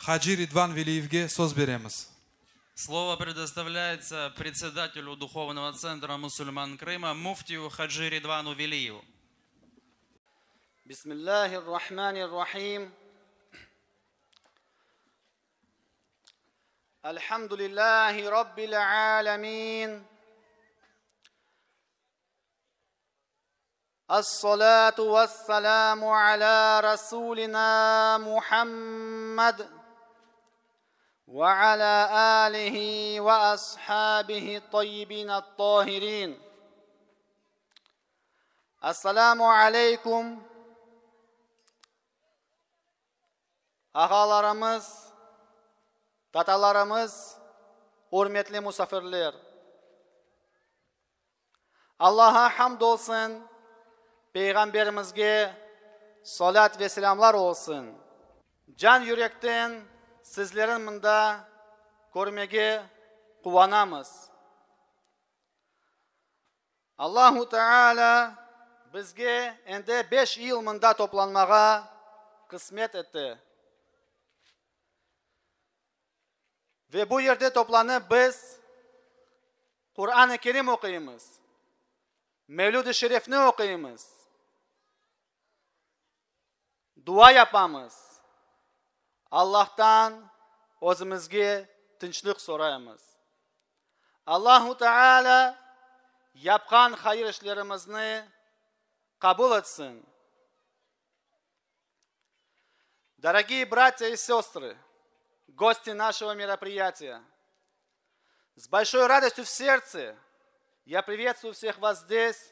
Хаджи Ридван Велиевге сөз береміз. Слово предоставляется председателю Духовного центра мусульман Крыма, муфтию Хаджи Ридвану Велиеву. Бисмиллахир рахманир рахим. Альхамдулиллахи раббил аламин. Ас-салату вассаламу аля расулина Мухаммад. وعلى آله وأصحابه الطيبين الطاهرين. السلام عليكم. Ağalarımız, tatalarımız, hürmetli misafirler. Allah'a hamd olsun, Peygamberimizge salat ve selamlar olsun. Can yürekten sizlerin mında görmege kuvvanamız. Allahu Teala bizge ende 5 yıl mında toplanmağa kısmet etti. Ve bu yerde toplanıp biz Kur'an-ı Kerim okuyumuz. Mevlud-i Şerif'ni okuyumuz. Dua yapamız. Allah'tan özümüzge tinçlik sorayımız. Allahu Teala yapkan hayır işlerimizni kabul etsin. Дорогие братья и сестры, гости нашего мероприятия, с большой радостью в сердце я приветствую всех вас здесь,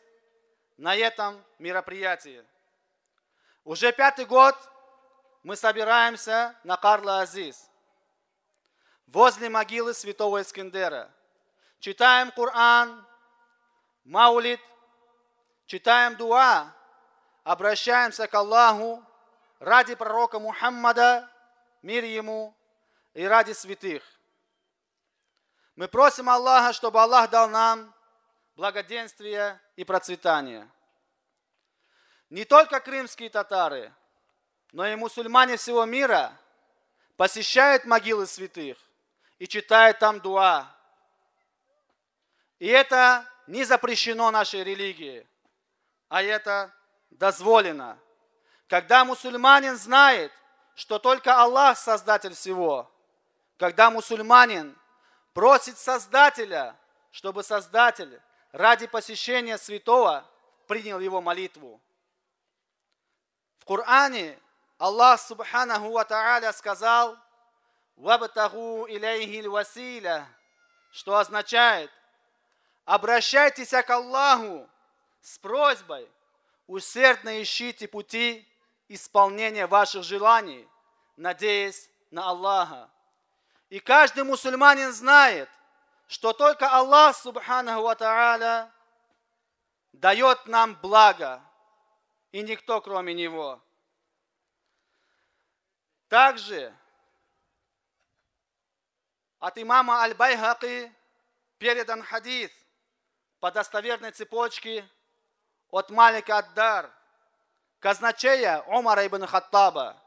на этом мероприятии. Уже 5-й год мы собираемся на Карл-Азиз, возле могилы святого Искандера. Читаем Коран, маулид, читаем дуа, обращаемся к Аллаху ради пророка Мухаммада, мир ему, и ради святых. Мы просим Аллаха, чтобы Аллах дал нам благоденствие и процветание. Не только крымские татары, но и мусульмане всего мира посещают могилы святых и читают там дуа. И это не запрещено нашей религией, а это дозволено. Когда мусульманин знает, что только Аллах создатель всего, когда мусульманин просит Создателя, чтобы Создатель ради посещения святого принял его молитву. В Коране Аллах Субханаху ва Тааля сказал: «Вабтагу илейхи василя», что означает: обращайтесь к Аллаху с просьбой, усердно ищите пути исполнения ваших желаний, надеясь на Аллаха. И каждый мусульманин знает, что только Аллах Субханаху ва Тааля дает нам благо, и никто кроме Него. Также от имама Аль-Байхаки передан хадис по достоверной цепочке от Малика ад-Дар, казначея Умара ибн Хаттаба.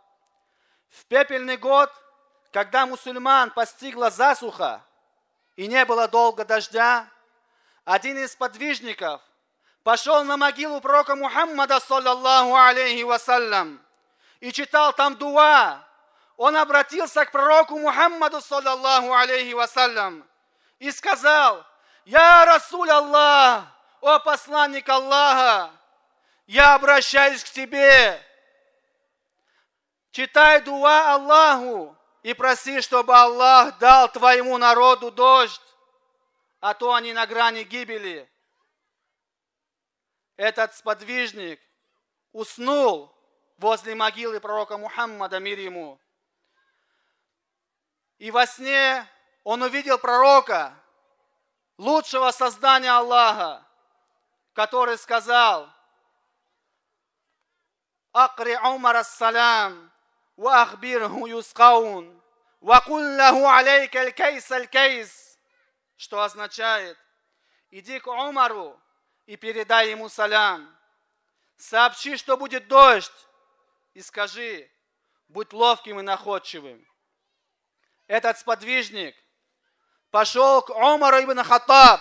В пепельный год, когда мусульман постигла засуха и не было долго дождя, один из подвижников пошел на могилу пророка Мухаммада, саллаллаху алейхи вассалям, и читал там дуа. Он обратился к пророку Мухаммаду, саллаллаху алейхи вассалям, и сказал: «Я Расуль Аллах, о посланник Аллаха, я обращаюсь к тебе. Читай дуа Аллаху и проси, чтобы Аллах дал твоему народу дождь, а то они на грани гибели». Этот сподвижник уснул возле могилы пророка Мухаммада, мир ему. И во сне он увидел пророка, лучшего создания Аллаха, который сказал: «Акри Умар ас-салям, ва ахбирху юскаун, ва куллаху алейка аль-кейс аль-кейс», что означает: иди к Умару и передай ему салям, сообщи, что будет дождь, и скажи: будь ловким и находчивым. этот сподвижник пошел к Умару ибн Хаттаб,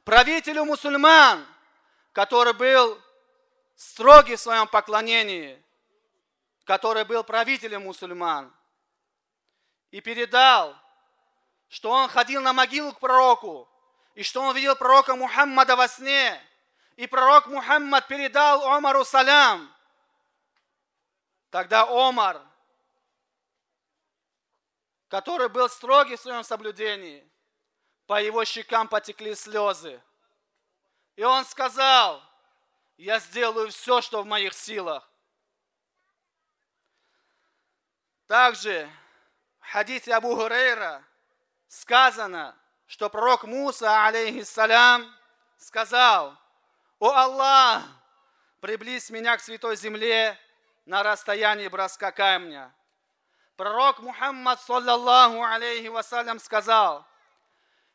правителю мусульман, который был строгий в своем поклонении, который был правителем мусульман, и передал, что он ходил на могилу к пророку, и что он видел пророка Мухаммада во сне, и пророк Мухаммад передал Омару салям. Тогда Омар, который был строгий в своем соблюдении, по его щекам потекли слезы. И он сказал: я сделаю все, что в моих силах. Также в хадисе Абу Хурейра сказано, что пророк Муса, алейхиссалям, сказал: «О Аллах, приблизь меня к святой земле на расстоянии броска камня». Пророк Мухаммад, саллаллаху алейхи вассалям, сказал: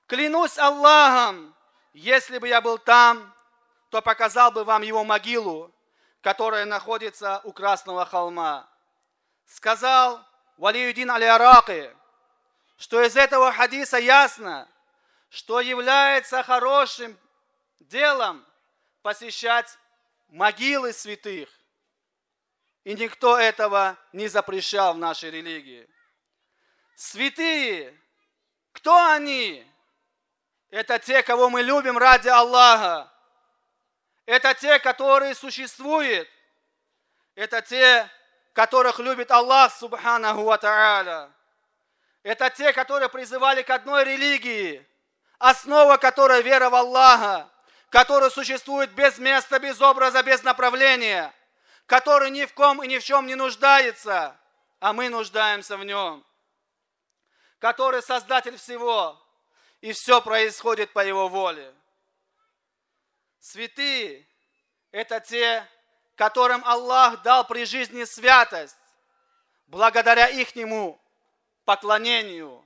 «Клянусь Аллахом, если бы я был там, то показал бы вам его могилу, которая находится у Красного холма». Сказал Валиюддин аль-Ираки, что из этого хадиса ясно, что является хорошим делом посещать могилы святых. И никто этого не запрещал в нашей религии. Святые, кто они? Это те, кого мы любим ради Аллаха. Это те, которые существуют. Это те, которых любит Аллах, субханаху ва тааля. Это те, которые призывали к одной религии, основа которой вера в Аллаха, который существует без места, без образа, без направления, который ни в ком и ни в чем не нуждается, а мы нуждаемся в нем, который создатель всего, и все происходит по его воле. Святые – это те, которым Аллах дал при жизни святость, благодаря ихнему поклонению.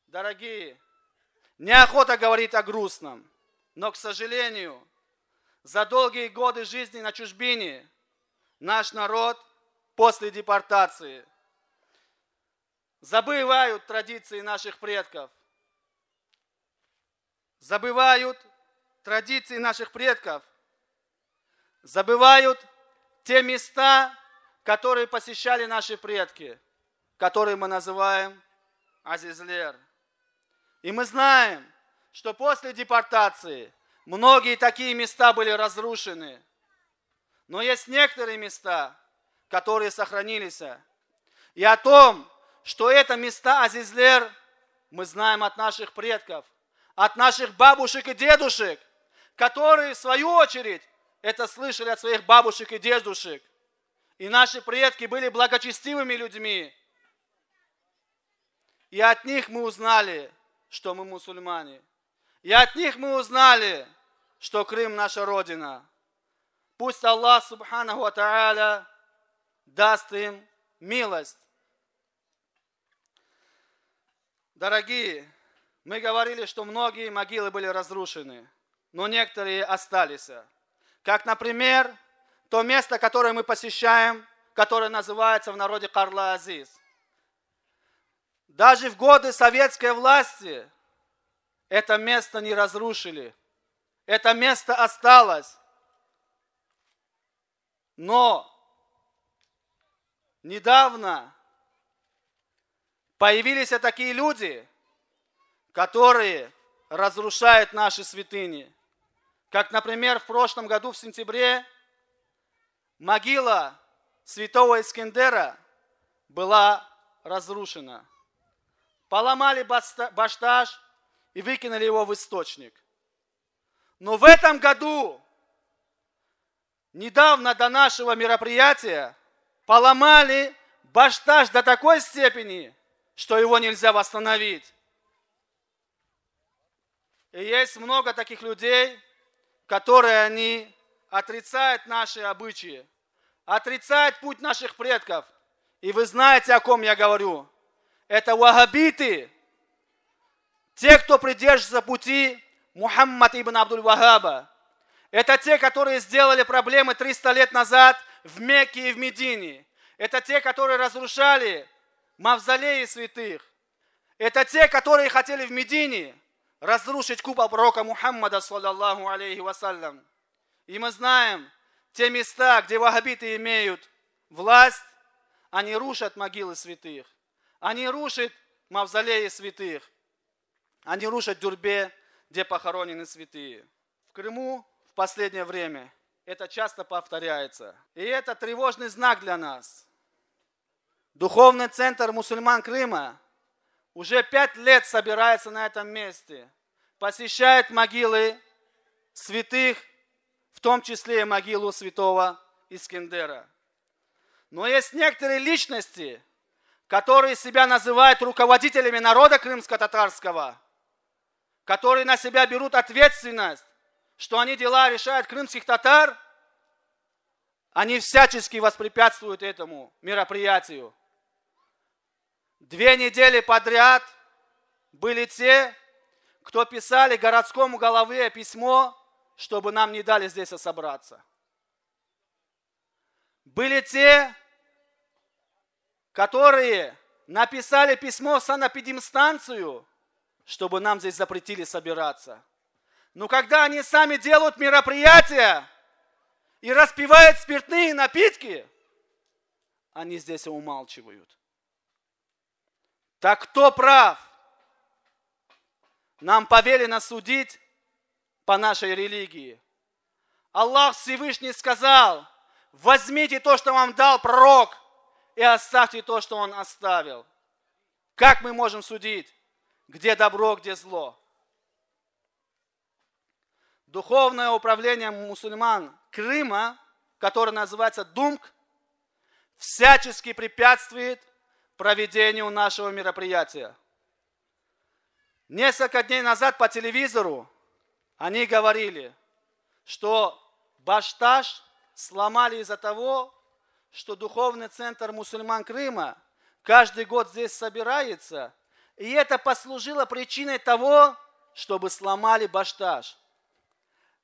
Дорогие, неохота говорить о грустном, но, к сожалению, за долгие годы жизни на чужбине наш народ после депортации забывают традиции наших предков, забывают традиции наших предков, забывают те места, которые посещали наши предки, которые мы называем Азизлер. И мы знаем, что после депортации многие такие места были разрушены. Но есть некоторые места, которые сохранились. И о том, что это места Азизлер, мы знаем от наших предков, от наших бабушек и дедушек, которые, в свою очередь, это слышали от своих бабушек и дедушек. И наши предки были благочестивыми людьми. И от них мы узнали, что мы мусульмане. И от них мы узнали, что Крым наша родина. Пусть Аллах, субханаху ва тааля, даст им милость. Дорогие, мы говорили, что многие могилы были разрушены, но некоторые остались. Как, например, то место, которое мы посещаем, которое называется в народе Карла-Азиз. Даже в годы советской власти это место не разрушили. Это место осталось. Но недавно появились такие люди, которые разрушают наши святыни. Как, например, в прошлом году, в сентябре, могила святого Искендера была разрушена. Поломали баштаж и выкинули его в источник. Но в этом году, недавно до нашего мероприятия, поломали баштаж до такой степени, что его нельзя восстановить. И есть много таких людей, которые они отрицают наши обычаи, отрицают путь наших предков. И вы знаете, о ком я говорю. Это вахабиты, те, кто придерживается пути Мухаммада ибн Абдуль-Вахаба. Это те, которые сделали проблемы 300 лет назад в Мекке и в Медине. Это те, которые разрушали мавзолеи святых. Это те, которые хотели в Медине разрушить купол пророка Мухаммада, саллаллаху алейхи вассалям. И мы знаем, те места, где ваххабиты имеют власть, они рушат могилы святых. Они рушат мавзолеи святых. Они рушат Дюрбе, где похоронены святые. В Крыму в последнее время это часто повторяется. И это тревожный знак для нас. Духовный центр мусульман Крыма уже 5 лет собирается на этом месте, посещает могилы святых, в том числе и могилу святого Искендера. Но есть некоторые личности, которые себя называют руководителями народа крымско-татарского, которые на себя берут ответственность, что они дела решают крымских татар, они всячески воспрепятствуют этому мероприятию. 2 недели подряд были те, кто писали городскому голове письмо, чтобы нам не дали здесь собраться. Были те, которые написали письмо в санэпидемстанцию, чтобы нам здесь запретили собираться. Но когда они сами делают мероприятия и распивают спиртные напитки, они здесь умалчивают. Так кто прав? Нам повелено судить по нашей религии. Аллах Всевышний сказал: возьмите то, что вам дал пророк, и оставьте то, что он оставил. Как мы можем судить, где добро, где зло? Духовное управление мусульман Крыма, которое называется ДУМК, всячески препятствует проведению нашего мероприятия. Несколько дней назад по телевизору они говорили, что Башташ сломали из-за того, что духовный центр мусульман Крыма каждый год здесь собирается, и это послужило причиной того, чтобы сломали Башташ.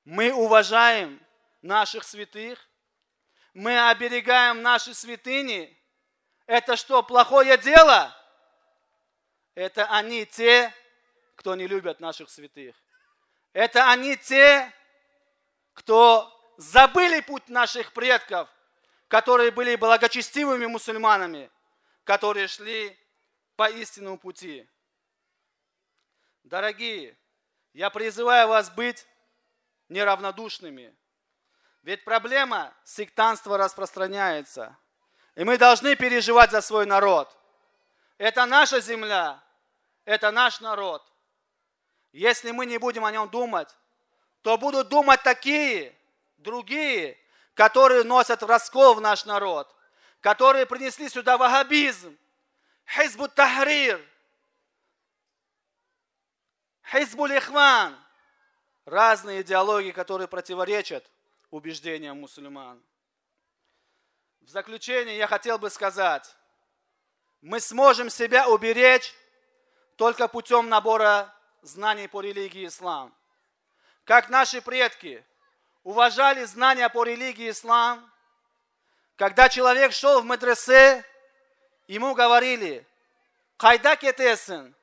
Мы уважаем наших святых, мы оберегаем наши святыни. Это что, плохое дело? Это они те, кто не любят наших святых. Это они те, кто забыли путь наших предков, которые были благочестивыми мусульманами, которые шли по истинному пути. Дорогие, я призываю вас быть неравнодушными. Ведь проблема сектантства распространяется. И мы должны переживать за свой народ. Это наша земля, это наш народ. Если мы не будем о нем думать, то будут думать такие, другие, которые носят раскол в наш народ, которые принесли сюда ваххабизм, Хизбут Тахрир, Хизбуль Ихван, разные идеологии, которые противоречат убеждениям мусульман. В заключение я хотел бы сказать, мы сможем себя уберечь только путем набора знаний по религии ислам. Как наши предки уважали знания по религии ислам, когда человек шел в медресе, ему говорили: «Кайда кетесин,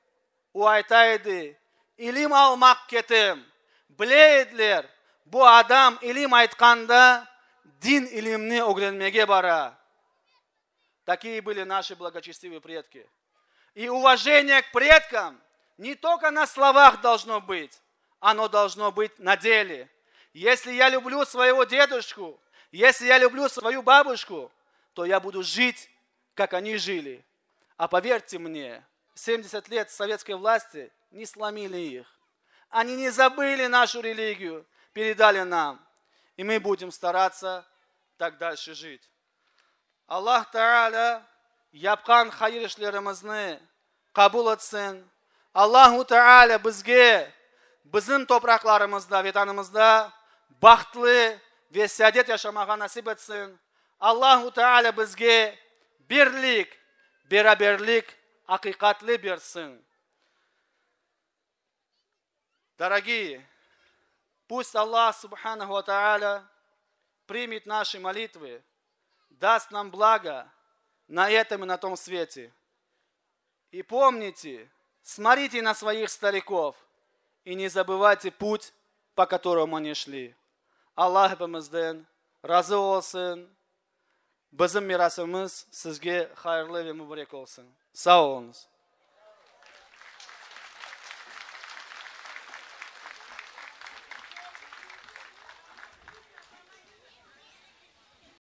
уайтайды, илим алмак кетем, білейдлер, бу адам илим айтканда, дин илимни огренмеге бара». Такие были наши благочестивые предки. И уважение к предкам не только на словах должно быть, оно должно быть на деле. Если я люблю своего дедушку, если я люблю свою бабушку, то я буду жить, как они жили. А поверьте мне, 70 лет советской власти не сломили их. Они не забыли нашу религию, передали нам. И мы будем стараться так дальше жить. Аллах Та'аля япқан хайыр ішлерімізні қабыл етсін. Аллаху Та'аля бізге, біздің топрақларымызда, ветанымызда бақытлы ве сәдет yaşamaға насип етсін. Аллаху Та'аля бізге бірлік, бераберлік, ақиқатлы берсін. Дорогие, пусть Аллах Субханаху ва Та'аля примет наши молитвы, даст нам благо на этом и на том свете. И помните, смотрите на своих стариков и не забывайте путь, по которому они шли. Аллах hepimizden razı olsun. Bizim mirasımız sizge hayırlı ve mübarek olsun. Sağ olunuz.